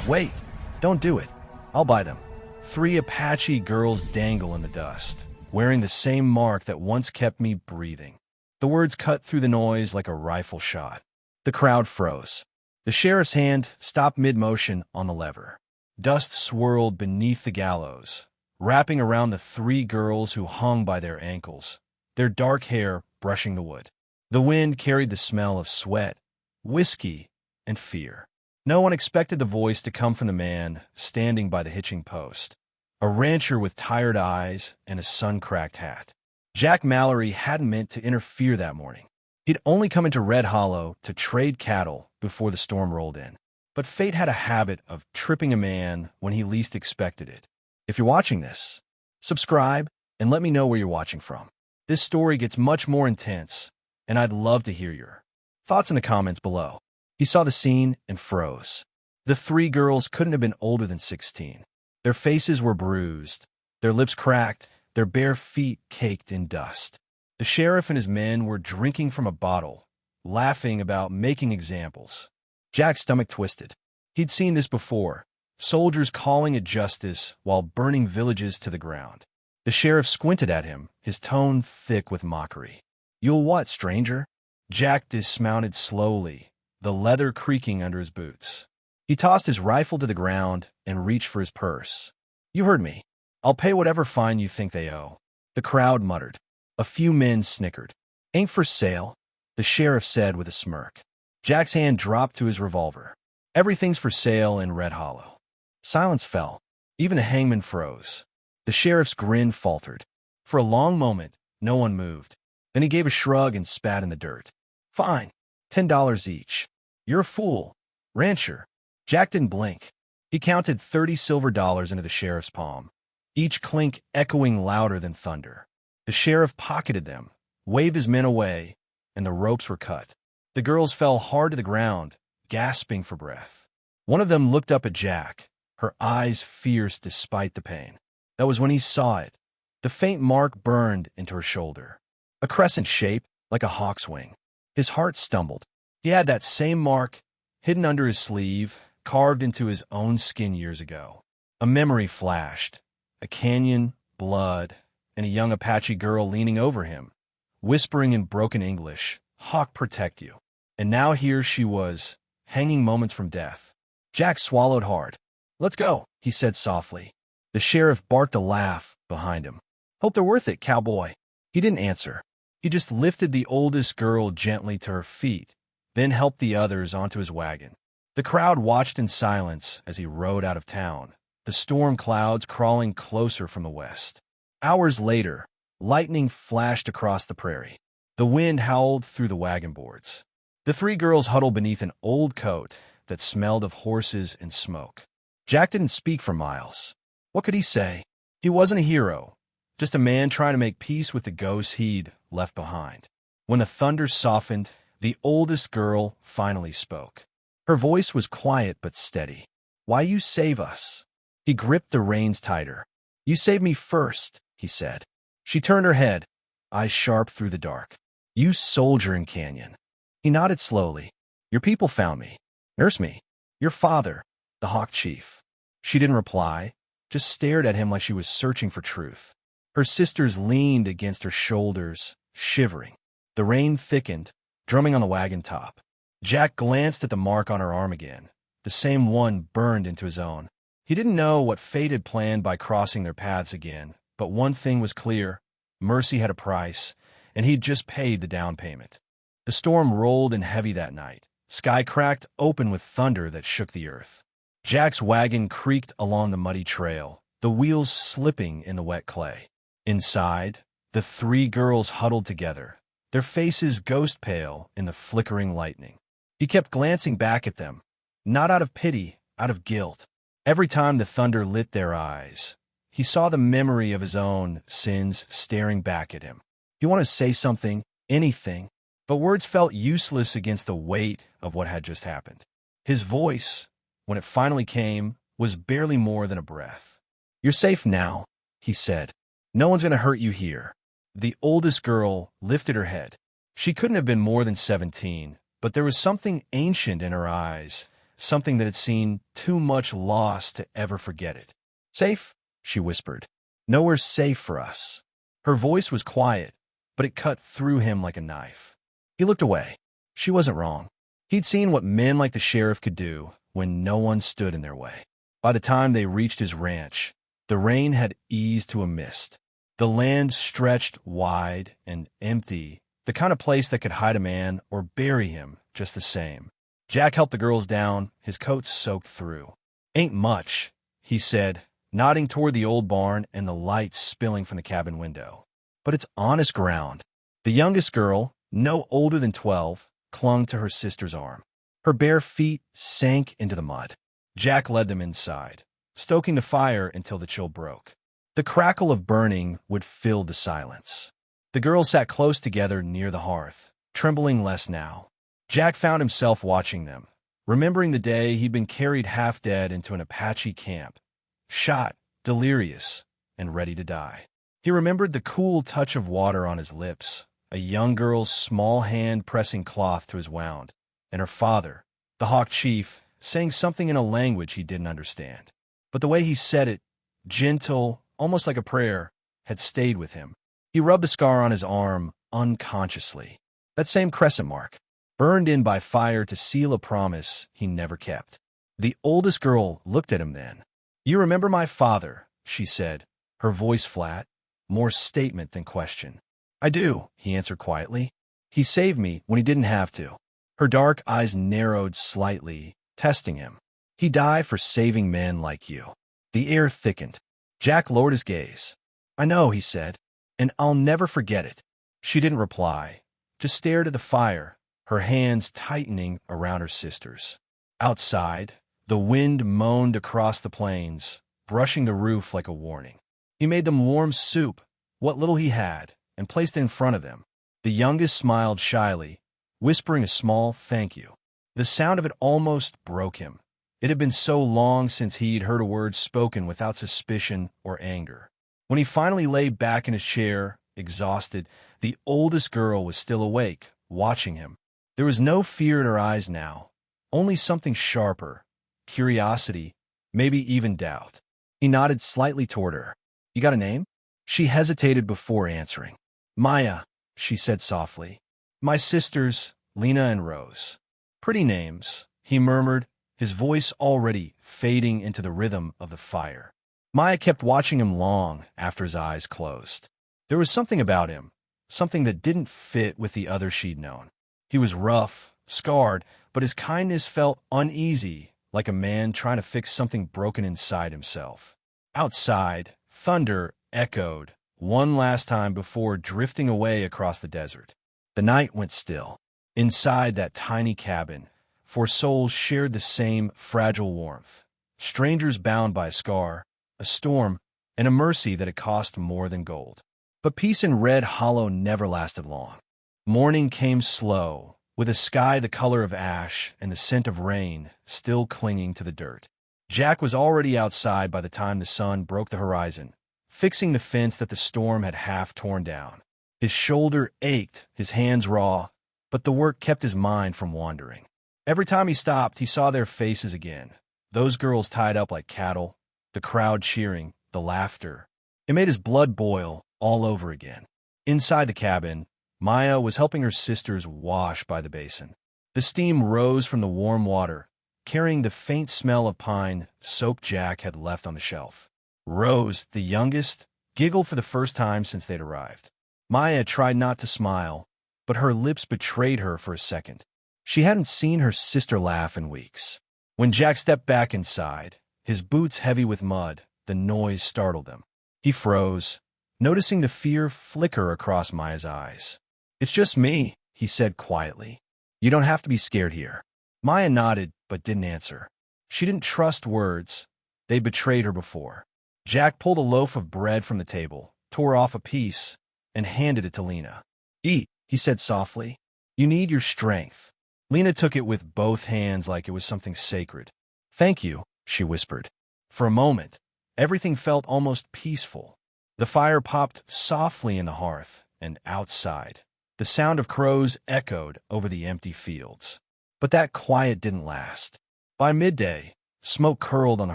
Wait, don't do it. I'll buy them. 3 Apache girls dangle in the dust, wearing the same mark that once kept me breathing. The words cut through the noise like a rifle shot. The crowd froze. The sheriff's hand stopped mid-motion on the lever. Dust swirled beneath the gallows, wrapping around the 3 girls who hung by their ankles, their dark hair brushing the wood. The wind carried the smell of sweat, whiskey, and fear. No one expected the voice to come from the man standing by the hitching post, a rancher with tired eyes and a sun-cracked hat. Jack Mallory hadn't meant to interfere that morning. He'd only come into Red Hollow to trade cattle before the storm rolled in. But fate had a habit of tripping a man when he least expected it. If you're watching this, subscribe and let me know where you're watching from. This story gets much more intense, and I'd love to hear your thoughts in the comments below. He saw the scene and froze. The 3 girls couldn't have been older than 16. Their faces were bruised, their lips cracked, their bare feet caked in dust. The sheriff and his men were drinking from a bottle, laughing about making examples. Jack's stomach twisted. He'd seen this before, soldiers calling at justice while burning villages to the ground. The sheriff squinted at him, his tone thick with mockery. "You'll what, stranger?" Jack dismounted slowly, the leather creaking under his boots. He tossed his rifle to the ground and reached for his purse. "You heard me. I'll pay whatever fine you think they owe." The crowd muttered. A few men snickered. "Ain't for sale," the sheriff said with a smirk. Jack's hand dropped to his revolver. Everything's for sale in Red Hollow. Silence fell. Even the hangman froze. The sheriff's grin faltered. For a long moment, no one moved. Then he gave a shrug and spat in the dirt. "Fine. $10 each. You're a fool, rancher." Jack didn't blink. He counted 30 silver dollars into the sheriff's palm, each clink echoing louder than thunder. The sheriff pocketed them, waved his men away, and the ropes were cut. The girls fell hard to the ground, gasping for breath. One of them looked up at Jack, her eyes fierce despite the pain. That was when he saw it. The faint mark burned into her shoulder. A crescent shape, like a hawk's wing. His heart stumbled. He had that same mark, hidden under his sleeve, carved into his own skin years ago. A memory flashed. A canyon, blood, and a young Apache girl leaning over him, whispering in broken English, "Hawk protect you." And now here she was, hanging moments from death. Jack swallowed hard. "Let's go," he said softly. The sheriff barked a laugh behind him. "Hope they're worth it, cowboy." He didn't answer. He just lifted the oldest girl gently to her feet, then helped the others onto his wagon. The crowd watched in silence as he rode out of town, the storm clouds crawling closer from the west. Hours later, lightning flashed across the prairie. The wind howled through the wagon boards. The 3 girls huddled beneath an old coat that smelled of horses and smoke. Jack didn't speak for miles. What could he say? He wasn't a hero, just a man trying to make peace with the ghosts he'd left behind. When the thunder softened, the oldest girl finally spoke. Her voice was quiet but steady. "Why you save us?" He gripped the reins tighter. "You saved me first," he said. She turned her head, eyes sharp through the dark. "You soldier in Canyon." He nodded slowly. "Your people found me, nursed me. Your father, the Hawk Chief." She didn't reply, just stared at him like she was searching for truth. Her sisters leaned against her shoulders, shivering. The rain thickened, drumming on the wagon top. Jack glanced at the mark on her arm again, the same one burned into his own. He didn't know what fate had planned by crossing their paths again, but one thing was clear. Mercy had a price, and he'd just paid the down payment. The storm rolled in heavy that night, sky cracked open with thunder that shook the earth. Jack's wagon creaked along the muddy trail, the wheels slipping in the wet clay. Inside, the 3 girls huddled together, their faces ghost pale in the flickering lightning. He kept glancing back at them, not out of pity, out of guilt. Every time the thunder lit their eyes, he saw the memory of his own sins staring back at him. He wanted to say something, anything, but words felt useless against the weight of what had just happened. His voice, when it finally came, was barely more than a breath. "You're safe now," he said. "No one's going to hurt you here." The oldest girl lifted her head. She couldn't have been more than 17, but there was something ancient in her eyes, something that had seen too much loss to ever forget it. "Safe?" she whispered. "Nowhere's safe for us." Her voice was quiet, but it cut through him like a knife. He looked away. She wasn't wrong. He'd seen what men like the sheriff could do when no one stood in their way. By the time they reached his ranch, the rain had eased to a mist. The land stretched wide and empty, the kind of place that could hide a man or bury him just the same. Jack helped the girls down, his coat soaked through. "Ain't much," he said, nodding toward the old barn and the lights spilling from the cabin window. "But it's honest ground." The youngest girl, no older than 12, clung to her sister's arm. Her bare feet sank into the mud. Jack led them inside, stoking the fire until the chill broke. The crackle of burning would fill the silence. The girls sat close together near the hearth, trembling less now. Jack found himself watching them, remembering the day he'd been carried half dead into an Apache camp, shot, delirious, and ready to die. He remembered the cool touch of water on his lips, a young girl's small hand pressing cloth to his wound, and her father, the Hawk Chief, saying something in a language he didn't understand. But the way he said it, gentle, almost like a prayer, had stayed with him. He rubbed the scar on his arm unconsciously. That same crescent mark, burned in by fire to seal a promise he never kept. The oldest girl looked at him then. "You remember my father," she said, her voice flat, more statement than question. "I do," he answered quietly. "He saved me when he didn't have to." Her dark eyes narrowed slightly, testing him. "He died for saving men like you." The air thickened. Jack lowered his gaze. "I know," he said, "and I'll never forget it." She didn't reply, just stared at the fire, her hands tightening around her sister's. Outside, the wind moaned across the plains, brushing the roof like a warning. He made them warm soup, what little he had, and placed it in front of them. The youngest smiled shyly, whispering a small thank you. The sound of it almost broke him. It had been so long since he'd heard a word spoken without suspicion or anger. When he finally lay back in his chair, exhausted, the oldest girl was still awake, watching him. There was no fear in her eyes now, only something sharper, curiosity, maybe even doubt. He nodded slightly toward her. "You got a name?" She hesitated before answering. "Maya," she said softly. "My sisters, Lena and Rose." "Pretty names," he murmured, his voice already fading into the rhythm of the fire. Maya kept watching him long after his eyes closed. There was something about him, something that didn't fit with the other she'd known. He was rough, scarred, but his kindness felt uneasy, like a man trying to fix something broken inside himself. Outside, thunder echoed one last time before drifting away across the desert. The night went still. Inside that tiny cabin, four souls shared the same fragile warmth. Strangers bound by a scar, a storm, and a mercy that had cost more than gold. But peace in Red Hollow never lasted long. Morning came slow, with a sky the color of ash and the scent of rain still clinging to the dirt. Jack was already outside by the time the sun broke the horizon, fixing the fence that the storm had half torn down. His shoulder ached, his hands raw, but the work kept his mind from wandering. Every time he stopped, he saw their faces again. Those girls tied up like cattle, the crowd cheering, the laughter. It made his blood boil all over again. Inside the cabin, Maya was helping her sisters wash by the basin. The steam rose from the warm water, carrying the faint smell of pine soaked Jack had left on the shelf. Rose, the youngest, giggled for the first time since they'd arrived. Maya tried not to smile, but her lips betrayed her for a second. She hadn't seen her sister laugh in weeks. When Jack stepped back inside, his boots heavy with mud, the noise startled him. He froze, noticing the fear flicker across Maya's eyes. "It's just me," he said quietly. "You don't have to be scared here." Maya nodded, but didn't answer. She didn't trust words. They'd betrayed her before. Jack pulled a loaf of bread from the table, tore off a piece, and handed it to Lena. "Eat," he said softly. "You need your strength." Lena took it with both hands like it was something sacred. "Thank you," she whispered. For a moment, everything felt almost peaceful. The fire popped softly in the hearth, and outside, the sound of crows echoed over the empty fields. But that quiet didn't last. By midday, smoke curled on the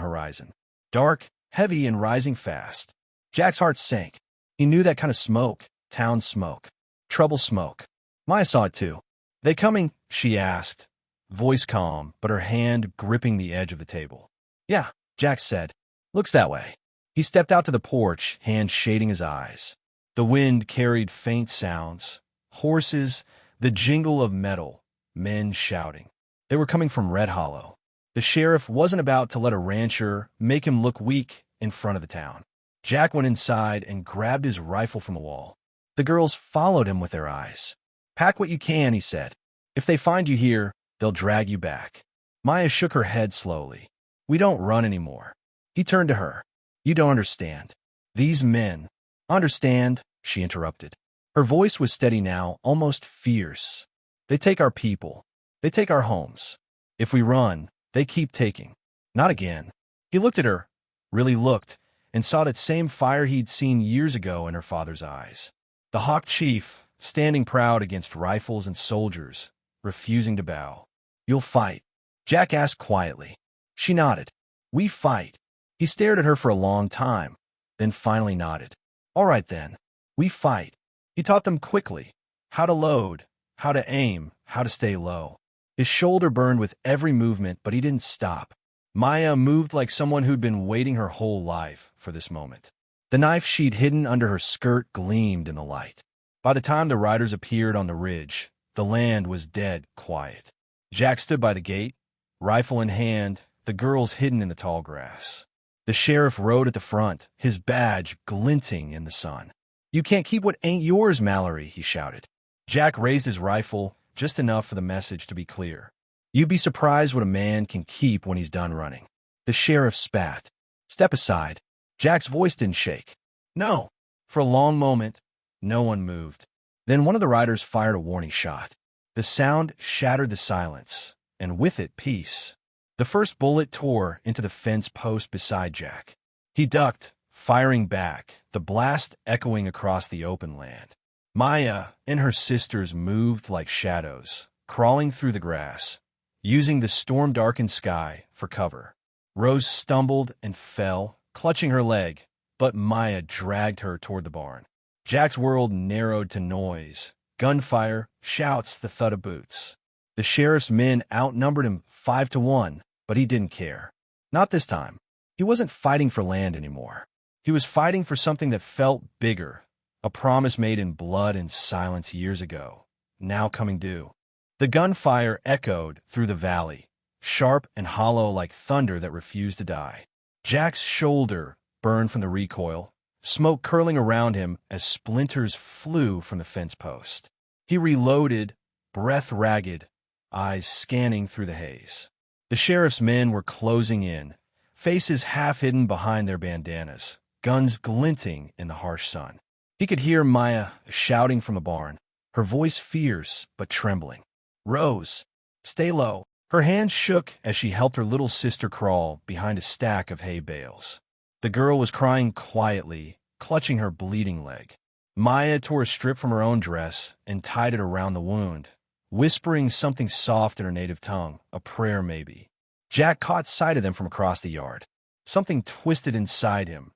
horizon. Dark, heavy, and rising fast. Jack's heart sank. He knew that kind of smoke, town smoke, trouble smoke. Maya saw it too. "They coming?" she asked, voice calm, but her hand gripping the edge of the table. "Yeah," Jack said. "Looks that way." He stepped out to the porch, hand shading his eyes. The wind carried faint sounds. Horses, the jingle of metal, men shouting. They were coming from Red Hollow. The sheriff wasn't about to let a rancher make him look weak in front of the town. Jack went inside and grabbed his rifle from the wall. The girls followed him with their eyes. "Pack what you can," he said. "If they find you here, they'll drag you back." Maya shook her head slowly. "We don't run anymore." He turned to her. "You don't understand. These men—" "Understand," she interrupted. Her voice was steady now, almost fierce. "They take our people. They take our homes. If we run, they keep taking. Not again." He looked at her, really looked, and saw that same fire he'd seen years ago in her father's eyes. The Hawk Chief, standing proud against rifles and soldiers, refusing to bow. "You'll fight?" Jack asked quietly. She nodded. "We fight." He stared at her for a long time, then finally nodded. "All right then. We fight." He taught them quickly how to load, how to aim, how to stay low. His shoulder burned with every movement, but he didn't stop. Maya moved like someone who'd been waiting her whole life for this moment. The knife she'd hidden under her skirt gleamed in the light. By the time the riders appeared on the ridge, the land was dead quiet. Jack stood by the gate, rifle in hand, the girls hidden in the tall grass. The sheriff rode at the front, his badge glinting in the sun. "You can't keep what ain't yours, Mallory," he shouted. Jack raised his rifle, just enough for the message to be clear. "You'd be surprised what a man can keep when he's done running." The sheriff spat. "Step aside." Jack's voice didn't shake. "No." For a long moment, no one moved. Then one of the riders fired a warning shot. The sound shattered the silence, and with it, peace. The first bullet tore into the fence post beside Jack. He ducked, firing back, the blast echoing across the open land. Maya and her sisters moved like shadows, crawling through the grass, using the storm-darkened sky for cover. Rose stumbled and fell, clutching her leg, but Maya dragged her toward the barn. Jack's world narrowed to noise, gunfire, shouts, the thud of boots. The sheriff's men outnumbered him 5-1, but he didn't care. Not this time. He wasn't fighting for land anymore. He was fighting for something that felt bigger, a promise made in blood and silence years ago, now coming due. The gunfire echoed through the valley, sharp and hollow like thunder that refused to die. Jack's shoulder burned from the recoil, smoke curling around him as splinters flew from the fence post. He reloaded, breath ragged, eyes scanning through the haze. The sheriff's men were closing in, faces half hidden behind their bandanas, guns glinting in the harsh sun. He could hear Maya shouting from the barn, her voice fierce but trembling. "Rose, stay low." Her hand shook as she helped her little sister crawl behind a stack of hay bales. The girl was crying quietly, clutching her bleeding leg. Maya tore a strip from her own dress and tied it around the wound, whispering something soft in her native tongue, a prayer maybe. Jack caught sight of them from across the yard. Something twisted inside him.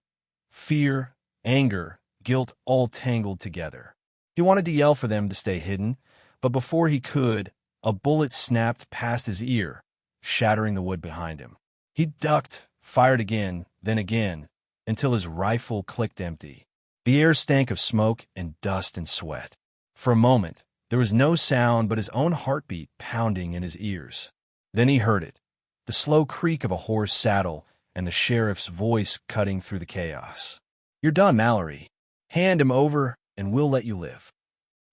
Fear, anger, guilt all tangled together. He wanted to yell for them to stay hidden, but before he could, a bullet snapped past his ear, shattering the wood behind him. He ducked, fired again, until his rifle clicked empty. The air stank of smoke and dust and sweat. For a moment, there was no sound but his own heartbeat pounding in his ears. Then he heard it, the slow creak of a horse saddle and the sheriff's voice cutting through the chaos. "You're done, Mallory. Hand him over, and we'll let you live."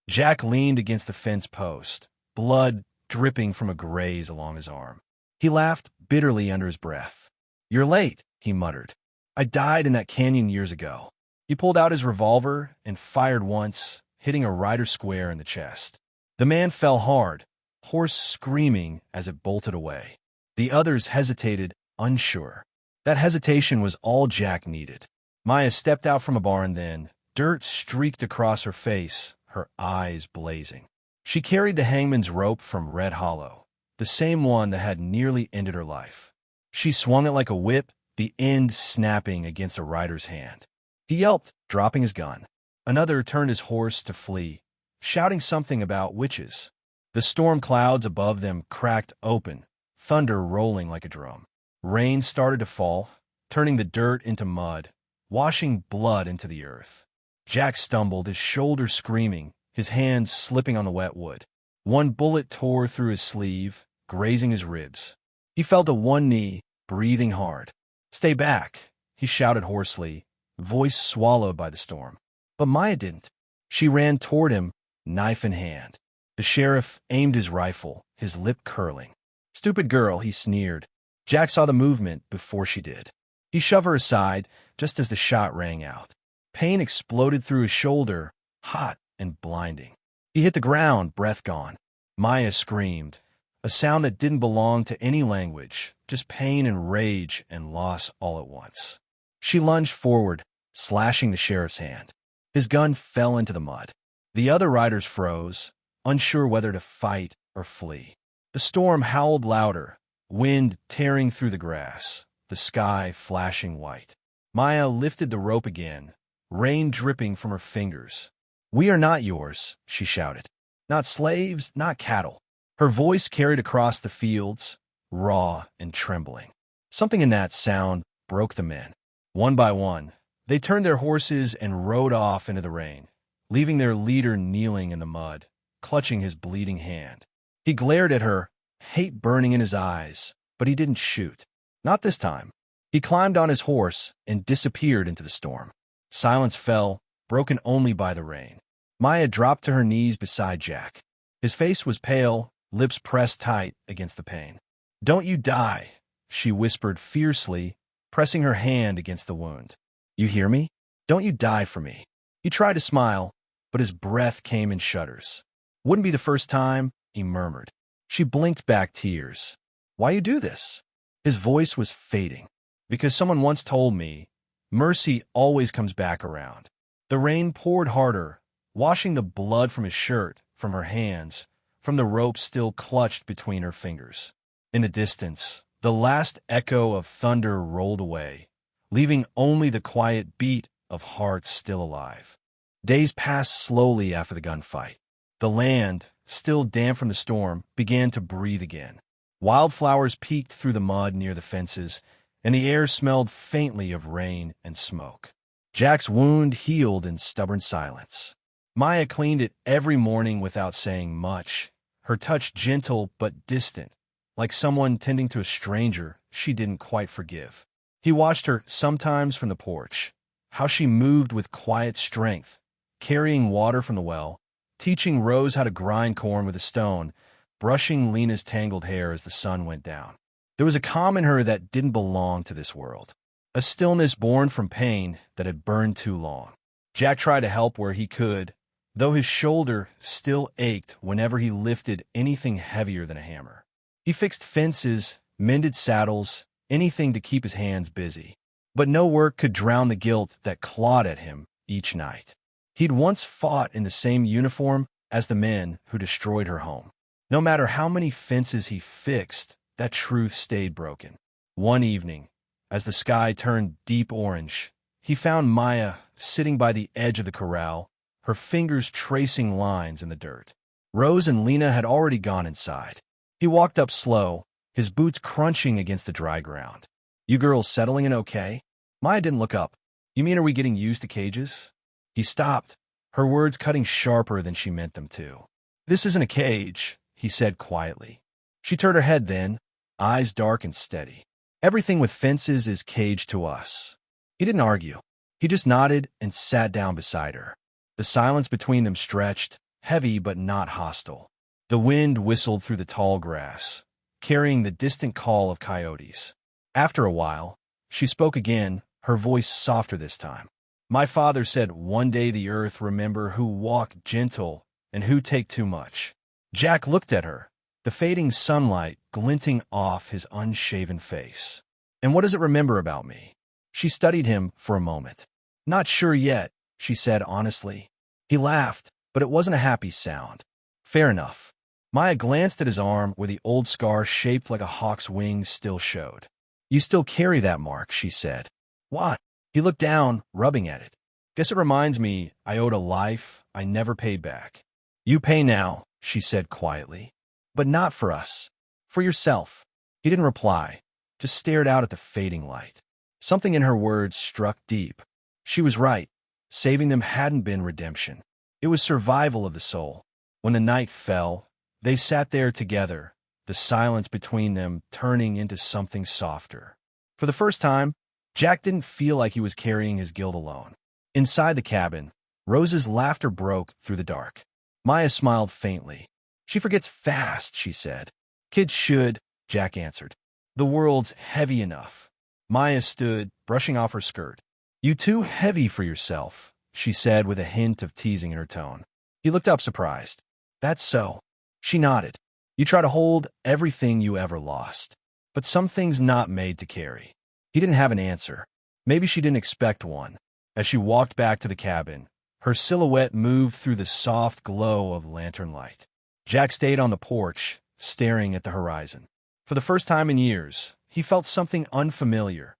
Jack leaned against the fence post, blood dripping from a graze along his arm. He laughed bitterly under his breath. "You're late," he muttered. "I died in that canyon years ago." He pulled out his revolver and fired once, hitting a rider square in the chest. The man fell hard, horse screaming as it bolted away. The others hesitated, unsure. That hesitation was all Jack needed. Maya stepped out from a barn then, dirt streaked across her face, her eyes blazing. She carried the hangman's rope from Red Hollow, the same one that had nearly ended her life. She swung it like a whip, the end snapping against a rider's hand. He yelped, dropping his gun. Another turned his horse to flee, shouting something about witches. The storm clouds above them cracked open, thunder rolling like a drum. Rain started to fall, turning the dirt into mud, washing blood into the earth. Jack stumbled, his shoulders screaming, his hands slipping on the wet wood. One bullet tore through his sleeve, grazing his ribs. He fell to one knee, breathing hard. "Stay back," he shouted hoarsely, voice swallowed by the storm. But Maya didn't. She ran toward him, knife in hand. The sheriff aimed his rifle, his lip curling. "Stupid girl," he sneered. Jack saw the movement before she did. He shoved her aside just as the shot rang out. Pain exploded through his shoulder, hot and blinding. He hit the ground, breath gone. Maya screamed, a sound that didn't belong to any language, just pain and rage and loss all at once. She lunged forward, slashing the sheriff's hand. His gun fell into the mud. The other riders froze, unsure whether to fight or flee. The storm howled louder, wind tearing through the grass, the sky flashing white. Maya lifted the rope again, rain dripping from her fingers. "We are not yours," she shouted. "Not slaves, not cattle." Her voice carried across the fields, raw and trembling. Something in that sound broke the men. One by one, they turned their horses and rode off into the rain, leaving their leader kneeling in the mud, clutching his bleeding hand. He glared at her, hate burning in his eyes, but he didn't shoot. Not this time. He climbed on his horse and disappeared into the storm. Silence fell, broken only by the rain. Maya dropped to her knees beside Jack. His face was pale, lips pressed tight against the pain. "Don't you die," she whispered fiercely, pressing her hand against the wound. "You hear me? Don't you die for me." He tried to smile, but his breath came in shudders. "Wouldn't be the first time," he murmured. She blinked back tears. "Why you do this?" His voice was fading. "Because someone once told me, mercy always comes back around." The rain poured harder, washing the blood from his shirt, from her hands, from the rope still clutched between her fingers. In the distance, the last echo of thunder rolled away, leaving only the quiet beat of hearts still alive. Days passed slowly after the gunfight. The land, still damp from the storm, began to breathe again. Wildflowers peeked through the mud near the fences, and the air smelled faintly of rain and smoke. Jack's wound healed in stubborn silence. Maya cleaned it every morning without saying much, her touch gentle but distant, like someone tending to a stranger she didn't quite forgive. He watched her sometimes from the porch, how she moved with quiet strength, carrying water from the well, teaching Rose how to grind corn with a stone, brushing Lena's tangled hair as the sun went down. There was a calm in her that didn't belong to this world, a stillness born from pain that had burned too long. Jack tried to help where he could, though his shoulder still ached whenever he lifted anything heavier than a hammer. He fixed fences, mended saddles, anything to keep his hands busy. But no work could drown the guilt that clawed at him each night. He'd once fought in the same uniform as the men who destroyed her home. No matter how many fences he fixed, that truth stayed broken. One evening, as the sky turned deep orange, he found Maya sitting by the edge of the corral, her fingers tracing lines in the dirt. Rose and Lena had already gone inside. He walked up slow, his boots crunching against the dry ground. "You girls settling in okay?" Maya didn't look up. "You mean are we getting used to cages?" He stopped, her words cutting sharper than she meant them to. "This isn't a cage," he said quietly. She turned her head then, eyes dark and steady. "Everything with fences is cage to us." He didn't argue. He just nodded and sat down beside her. The silence between them stretched, heavy but not hostile. The wind whistled through the tall grass, carrying the distant call of coyotes. After a while, she spoke again, her voice softer this time. "My father said one day the earth remember who walk gentle and who take too much." Jack looked at her, the fading sunlight glinting off his unshaven face. "And what does it remember about me?" She studied him for a moment. "Not sure yet," she said honestly. He laughed, but it wasn't a happy sound. "Fair enough." Maya glanced at his arm where the old scar shaped like a hawk's wings still showed. You still carry that mark, she said. Why? He looked down, rubbing at it. Guess it reminds me I owed a life I never paid back. You pay now, she said quietly. But not for us. For yourself. He didn't reply, just stared out at the fading light. Something in her words struck deep. She was right. Saving them hadn't been redemption. It was survival of the soul. When the night fell, they sat there together, the silence between them turning into something softer. For the first time, Jack didn't feel like he was carrying his guilt alone. Inside the cabin, Rose's laughter broke through the dark. Maya smiled faintly. She forgets fast, she said. Kids should, Jack answered. The world's heavy enough. Maya stood, brushing off her skirt. You too heavy for yourself, she said with a hint of teasing in her tone. He looked up surprised. That's so. She nodded. You try to hold everything you ever lost. But some things not made to carry. He didn't have an answer. Maybe she didn't expect one. As she walked back to the cabin, her silhouette moved through the soft glow of lantern light. Jack stayed on the porch, staring at the horizon. For the first time in years, he felt something unfamiliar.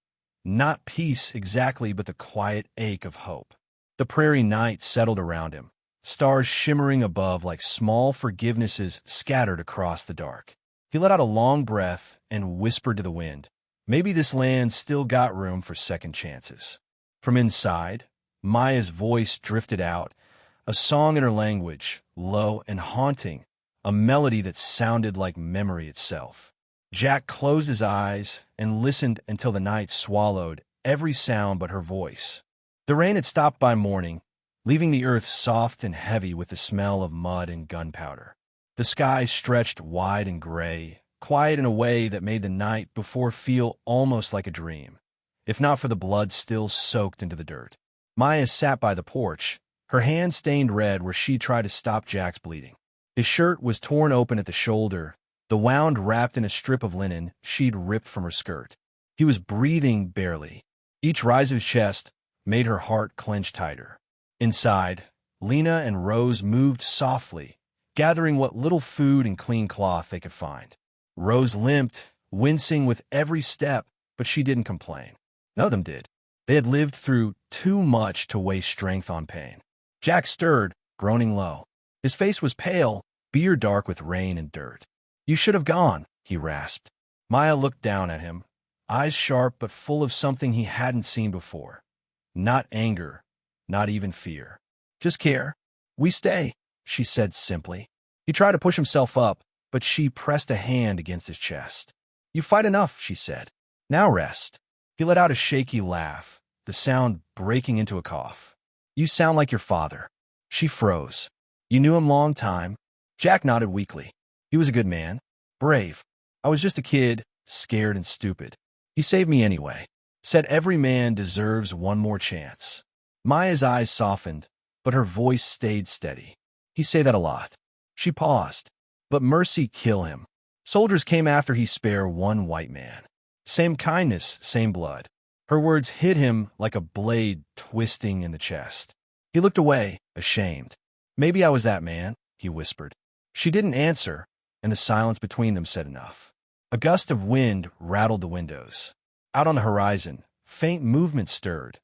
Not peace exactly, but the quiet ache of hope. The prairie night settled around him, stars shimmering above like small forgivenesses scattered across the dark. He let out a long breath and whispered to the wind, maybe this land still got room for second chances. From inside, Maya's voice drifted out, a song in her language, low and haunting, a melody that sounded like memory itself. Jack closed his eyes and listened until the night swallowed every sound but her voice. The rain had stopped by morning, leaving the earth soft and heavy with the smell of mud and gunpowder. The sky stretched wide and gray, quiet in a way that made the night before feel almost like a dream, if not for the blood still soaked into the dirt. Maya sat by the porch, her hand stained red where she tried to stop Jack's bleeding. His shirt was torn open at the shoulder, the wound wrapped in a strip of linen she'd ripped from her skirt. He was breathing barely. Each rise of his chest made her heart clench tighter. Inside, Lena and Rose moved softly, gathering what little food and clean cloth they could find. Rose limped, wincing with every step, but she didn't complain. None of them did. They had lived through too much to waste strength on pain. Jack stirred, groaning low. His face was pale, beard dark with rain and dirt. You should have gone, he rasped. Maya looked down at him, eyes sharp but full of something he hadn't seen before. Not anger, not even fear. Just care. We stay, she said simply. He tried to push himself up, but she pressed a hand against his chest. You fight enough, she said. Now rest. He let out a shaky laugh, the sound breaking into a cough. You sound like your father. She froze. You knew him long time? Jack nodded weakly. He was a good man. Brave. I was just a kid, scared and stupid. He saved me anyway. Said every man deserves one more chance. Maya's eyes softened, but her voice stayed steady. He say that a lot. She paused. But mercy kill him. Soldiers came after he spare one white man. Same kindness, same blood. Her words hit him like a blade twisting in the chest. He looked away, ashamed. Maybe I was that man, he whispered. She didn't answer, and the silence between them said enough. A gust of wind rattled the windows. Out on the horizon, faint movement stirred.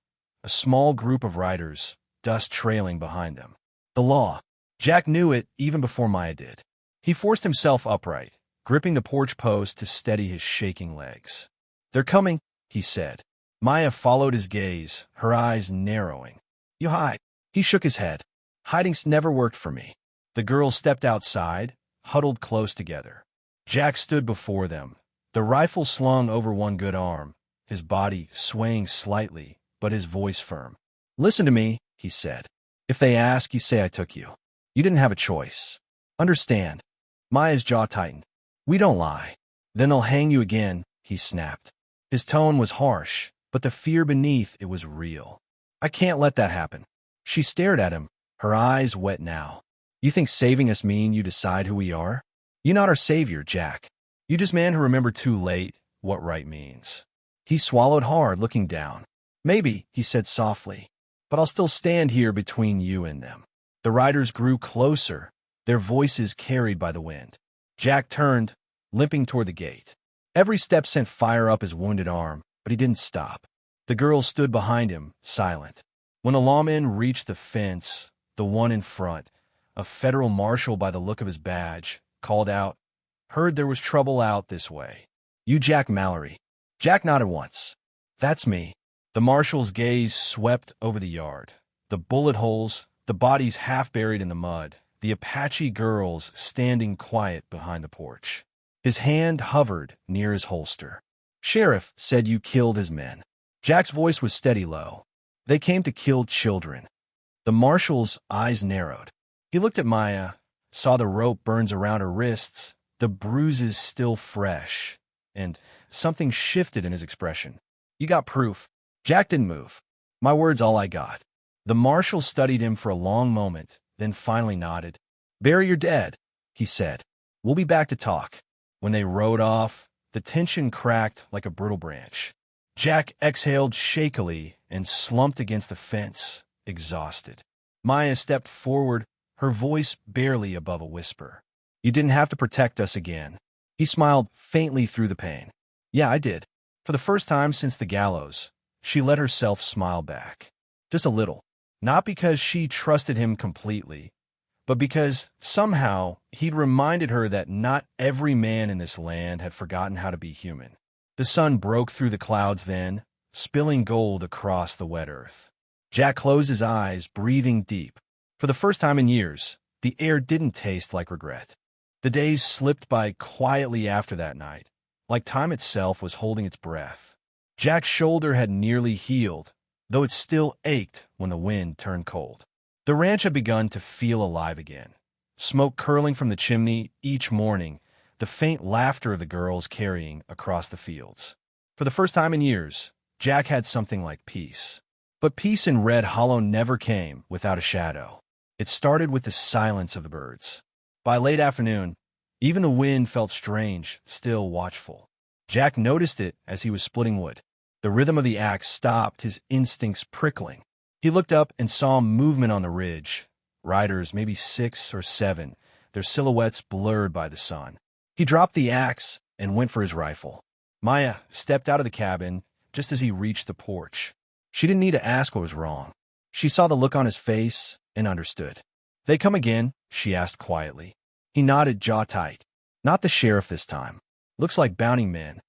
A small group of riders, dust trailing behind them. The law. Jack knew it even before Maya did. He forced himself upright, gripping the porch post to steady his shaking legs. They're coming, he said. Maya followed his gaze, her eyes narrowing. You hide. He shook his head. Hiding's never worked for me. The girls stepped outside, huddled close together. Jack stood before them, the rifle slung over one good arm, his body swaying slightly, but his voice firm. Listen to me, he said. If they ask, you say I took you. You didn't have a choice. Understand? Maya's jaw tightened. We don't lie. Then they'll hang you again, he snapped. His tone was harsh, but the fear beneath it was real. I can't let that happen. She stared at him, her eyes wet now. You think saving us mean you decide who we are? You're not our savior, Jack. You just man who remembered too late what right means. He swallowed hard, looking down. Maybe, he said softly, but I'll still stand here between you and them. The riders grew closer, their voices carried by the wind. Jack turned, limping toward the gate. Every step sent fire up his wounded arm, but he didn't stop. The girls stood behind him, silent. When the lawman reached the fence, the one in front, a federal marshal by the look of his badge, called out, "Heard there was trouble out this way. You Jack Mallory?" Jack nodded once. "That's me." The marshal's gaze swept over the yard. The bullet holes, the bodies half buried in the mud, the Apache girls standing quiet behind the porch. His hand hovered near his holster. "Sheriff said you killed his men." Jack's voice was steady low. "They came to kill children." The marshal's eyes narrowed. He looked at Maya, saw the rope burns around her wrists, the bruises still fresh, and something shifted in his expression. "You got proof?" Jack didn't move. "My word's all I got." The marshal studied him for a long moment, then finally nodded. "Bury your dead," he said. "We'll be back to talk." When they rode off, the tension cracked like a brittle branch. Jack exhaled shakily and slumped against the fence, exhausted. Maya stepped forward, her voice barely above a whisper. "You didn't have to protect us again." He smiled faintly through the pain. "Yeah, I did." For the first time since the gallows, she let herself smile back. Just a little. Not because she trusted him completely, but because, somehow, he'd reminded her that not every man in this land had forgotten how to be human. The sun broke through the clouds then, spilling gold across the wet earth. Jack closed his eyes, breathing deep. For the first time in years, the air didn't taste like regret. The days slipped by quietly after that night, like time itself was holding its breath. Jack's shoulder had nearly healed, though it still ached when the wind turned cold. The ranch had begun to feel alive again. Smoke curling from the chimney each morning, the faint laughter of the girls carrying across the fields. For the first time in years, Jack had something like peace. But peace in Red Hollow never came without a shadow. It started with the silence of the birds. By late afternoon, even the wind felt strange, still watchful. Jack noticed it as he was splitting wood. The rhythm of the axe stopped, his instincts prickling. He looked up and saw movement on the ridge. Riders, maybe 6 or 7, their silhouettes blurred by the sun. He dropped the axe and went for his rifle. Maya stepped out of the cabin just as he reached the porch. She didn't need to ask what was wrong. She saw the look on his face and understood. "They come again?" she asked quietly. He nodded, jaw tight. "Not the sheriff this time. Looks like bounty men."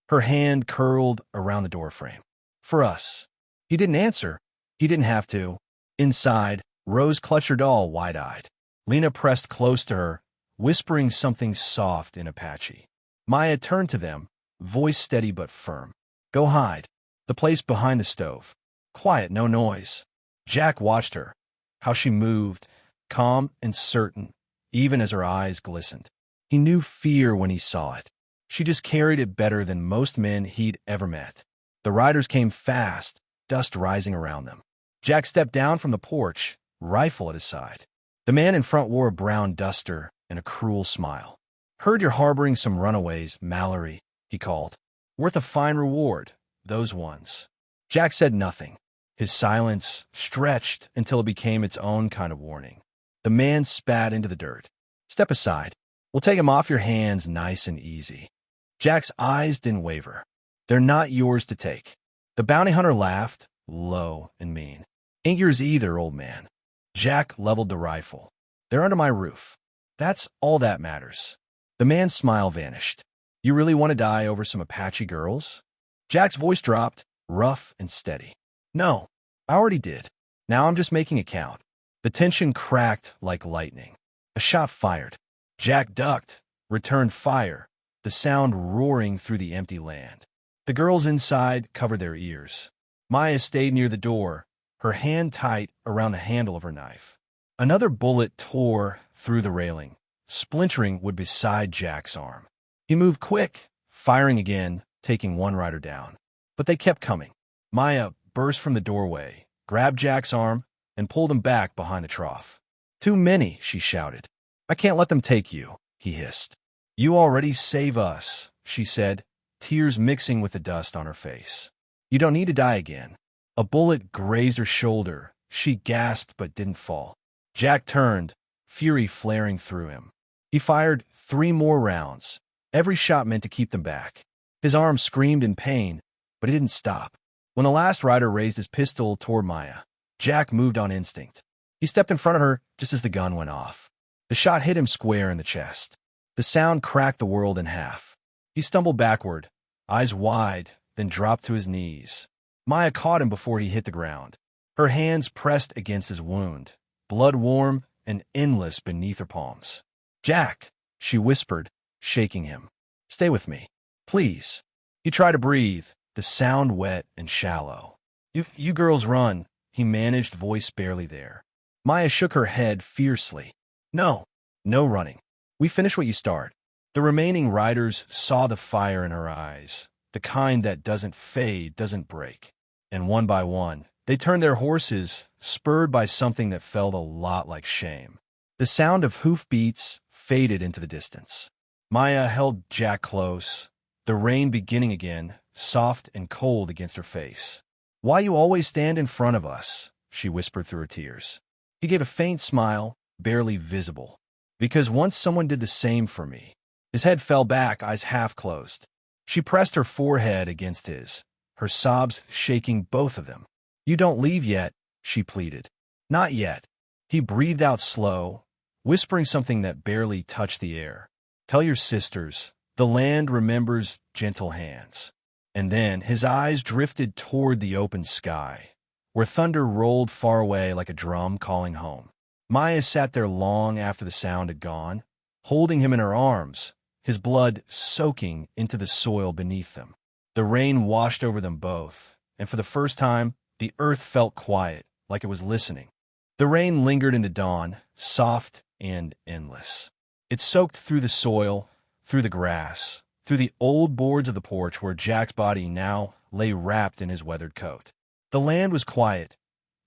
Her hand curled around the doorframe. "For us." He didn't answer. He didn't have to. Inside, Rose clutched her doll wide-eyed. Lena pressed close to her, whispering something soft in Apache. Maya turned to them, voice steady but firm. "Go hide. The place behind the stove. Quiet, no noise." Jack watched her, how she moved, calm and certain, even as her eyes glistened. He knew fear when he saw it. She just carried it better than most men he'd ever met. The riders came fast, dust rising around them. Jack stepped down from the porch, rifle at his side. The man in front wore a brown duster and a cruel smile. "Heard you're harboring some runaways, Mallory," he called. "Worth a fine reward, those ones." Jack said nothing. His silence stretched until it became its own kind of warning. The man spat into the dirt. "Step aside. We'll take him off your hands nice and easy." Jack's eyes didn't waver. "They're not yours to take." The bounty hunter laughed, low and mean. "Ain't yours either, old man." Jack leveled the rifle. "They're under my roof. That's all that matters." The man's smile vanished. "You really want to die over some Apache girls?" Jack's voice dropped, rough and steady. "No, I already did. Now I'm just making it count." The tension cracked like lightning. A shot fired. Jack ducked, returned fire, the sound roaring through the empty land. The girls inside covered their ears. Maya stayed near the door, her hand tight around the handle of her knife. Another bullet tore through the railing, splintering wood beside Jack's arm. He moved quick, firing again, taking one rider down. But they kept coming. Maya burst from the doorway, grabbed Jack's arm, and pulled him back behind the trough. "Too many," she shouted. "I can't let them take you," he hissed. "You already save us," she said, tears mixing with the dust on her face. "You don't need to die again." A bullet grazed her shoulder. She gasped but didn't fall. Jack turned, fury flaring through him. He fired 3 more rounds, every shot meant to keep them back. His arm screamed in pain, but he didn't stop. When the last rider raised his pistol toward Maya, Jack moved on instinct. He stepped in front of her just as the gun went off. The shot hit him square in the chest. The sound cracked the world in half. He stumbled backward, eyes wide, then dropped to his knees. Maya caught him before he hit the ground. Her hands pressed against his wound, blood warm and endless beneath her palms. "Jack," she whispered, shaking him. "Stay with me, please." He tried to breathe, the sound wet and shallow. You girls run," he managed, voice barely there. Maya shook her head fiercely. No running. We finish what you start." The remaining riders saw the fire in her eyes, the kind that doesn't fade, doesn't break. And one by one, they turned their horses, spurred by something that felt a lot like shame. The sound of hoofbeats faded into the distance. Maya held Jack close, the rain beginning again, soft and cold against her face. "Why you always stand in front of us?" she whispered through her tears. He gave a faint smile, barely visible. "Because once someone did the same for me." His head fell back, eyes half closed. She pressed her forehead against his, her sobs shaking both of them. "You don't leave yet," she pleaded. "Not yet." He breathed out slow, whispering something that barely touched the air. "Tell your sisters, the land remembers gentle hands." And then his eyes drifted toward the open sky, where thunder rolled far away like a drum calling home. Maya sat there long after the sound had gone, holding him in her arms, his blood soaking into the soil beneath them. The rain washed over them both, and for the first time, the earth felt quiet, like it was listening. The rain lingered into dawn, soft and endless. It soaked through the soil, through the grass, through the old boards of the porch where Jack's body now lay wrapped in his weathered coat. The land was quiet,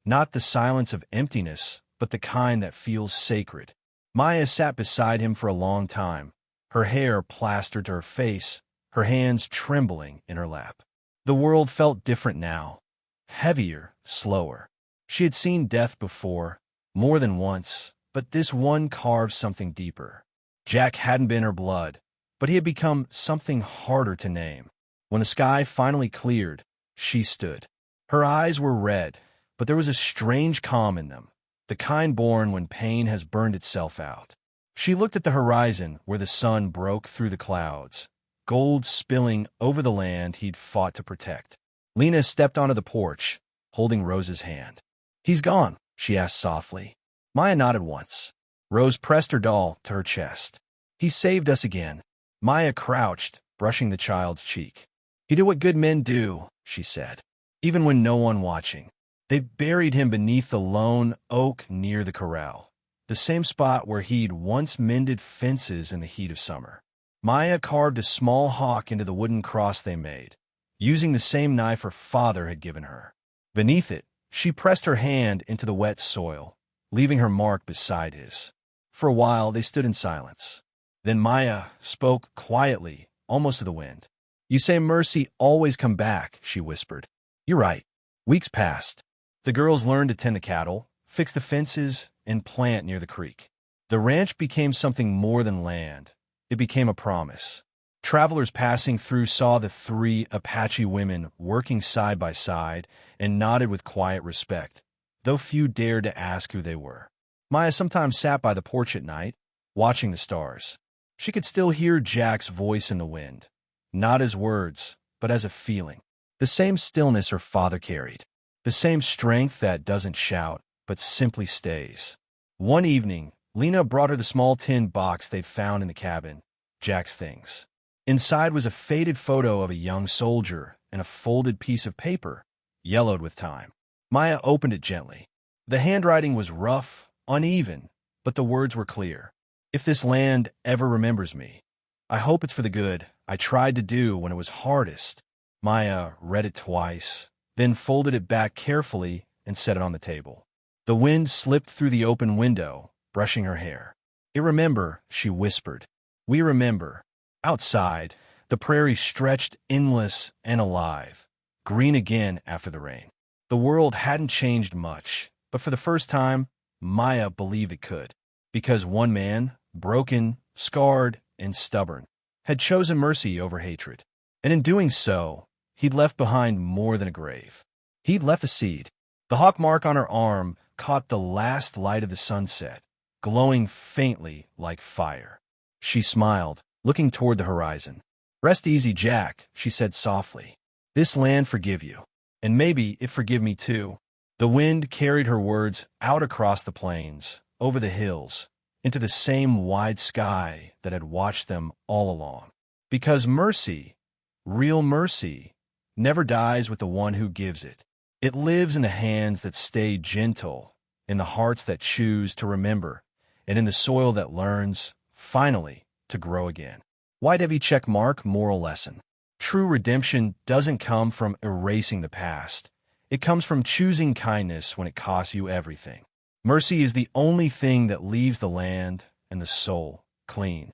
not the silence of emptiness, but the kind that feels sacred. Maya sat beside him for a long time, her hair plastered to her face, her hands trembling in her lap. The world felt different now, heavier, slower. She had seen death before, more than once, but this one carved something deeper. Jack hadn't been her blood, but he had become something harder to name. When the sky finally cleared, she stood. Her eyes were red, but there was a strange calm in them, the kind born when pain has burned itself out. She looked at the horizon where the sun broke through the clouds, gold spilling over the land he'd fought to protect. Lena stepped onto the porch, holding Rose's hand. "He's gone," she asked softly. Maya nodded once. Rose pressed her doll to her chest. "He saved us again." Maya crouched, brushing the child's cheek. "He did what good men do," she said, "even when no one watching." They buried him beneath the lone oak near the corral, the same spot where he'd once mended fences in the heat of summer. Maya carved a small hawk into the wooden cross they made, using the same knife her father had given her. Beneath it, she pressed her hand into the wet soil, leaving her mark beside his. For a while, they stood in silence. Then Maya spoke quietly, almost to the wind. "You say mercy always come back," she whispered. "You're right." Weeks passed. The girls learned to tend the cattle, fix the fences, and plant near the creek. The ranch became something more than land. It became a promise. Travelers passing through saw the 3 Apache women working side by side and nodded with quiet respect, though few dared to ask who they were. Maya sometimes sat by the porch at night, watching the stars. She could still hear Jack's voice in the wind, not as words, but as a feeling. The same stillness her father carried. The same strength that doesn't shout, but simply stays. One evening, Lena brought her the small tin box they'd found in the cabin, Jack's things. Inside was a faded photo of a young soldier and a folded piece of paper, yellowed with time. Maya opened it gently. The handwriting was rough, uneven, but the words were clear. "If this land ever remembers me, I hope it's for the good I tried to do when it was hardest." Maya read it twice, then folded it back carefully and set it on the table. The wind slipped through the open window, brushing her hair. "I remember," she whispered. "We remember." Outside, the prairie stretched endless and alive, green again after the rain. The world hadn't changed much, but for the first time, Maya believed it could. Because one man, broken, scarred and stubborn, had chosen mercy over hatred. And in doing so, he'd left behind more than a grave. He'd left a seed. The hawk mark on her arm caught the last light of the sunset, glowing faintly like fire. She smiled, looking toward the horizon. "Rest easy, Jack," she said softly. "This land forgive you. And maybe it forgive me too." The wind carried her words out across the plains, over the hills, into the same wide sky that had watched them all along. Because mercy, real mercy, never dies with the one who gives it. It lives in the hands that stay gentle, in the hearts that choose to remember, and in the soil that learns, finally, to grow again. White heavy check mark moral lesson. True redemption doesn't come from erasing the past. It comes from choosing kindness when it costs you everything. Mercy is the only thing that leaves the land and the soul clean.